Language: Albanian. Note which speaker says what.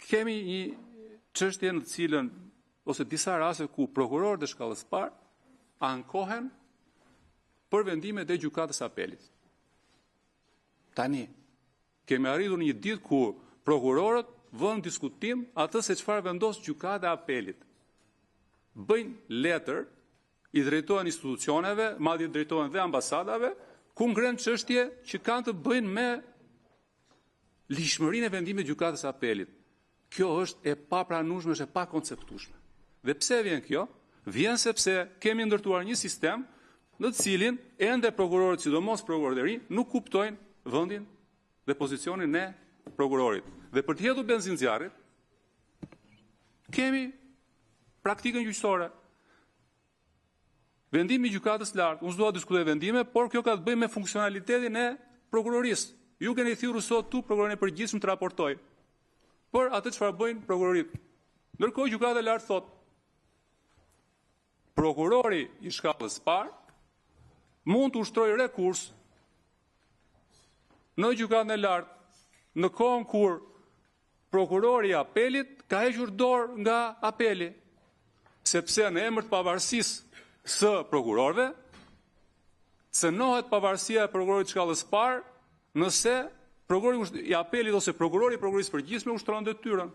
Speaker 1: kemi një çështje në të cilën, ose disa raste ku prokurorët e shkallës parë ankohen për vendimet e gjykatës apelit. Tani, kemi arritur një ditë ku prokurorët vënë diskutim atë se çfarë vendos gjykata e apelit. Bëjnë letër, i drejtohen institucioneve, madje drejtohen dhe ambasadave, ku ngren çështje që kanë të bëjnë me lishmërinë e vendimit të gjykatës së apelit. Kjo është e papranueshme, është e pakonceptueshme. Dhe pse vjen kjo? Vjen sepse kemi ndërtuar një sistem në të cilin ende prokurorët, sidomos prokurorët e rinj, nuk kuptojnë vendin dhe pozicionin e prokurorit. Dhe për të hedhur benzinë zjarrit, kemi praktikën gjyqësore. Vendimi i gjykatës lartë, unë s'dua të diskutoj vendime, por kjo ka të bëjë me funksionalitetin e prokurorisë. Ju keni thirrur sot tu prokurorin e përgjithshëm të raportoj për atë çfarë bëjnë prokurorit. Ndërkohë gjykata e lartë thotë, prokurori i shkallës parë mund të ushtrojë rekurs në gjykatën e lartë në kohën kur prokurori i apelit ka hequr dorë nga apeli, sepse në emër të pavarësisë së prokurorëve cënohet pavarësia e prokurorit të shkallës parë nëse prokurori i apelit ose prokurori i prokurorisë përgjithshme ushtron detyrën.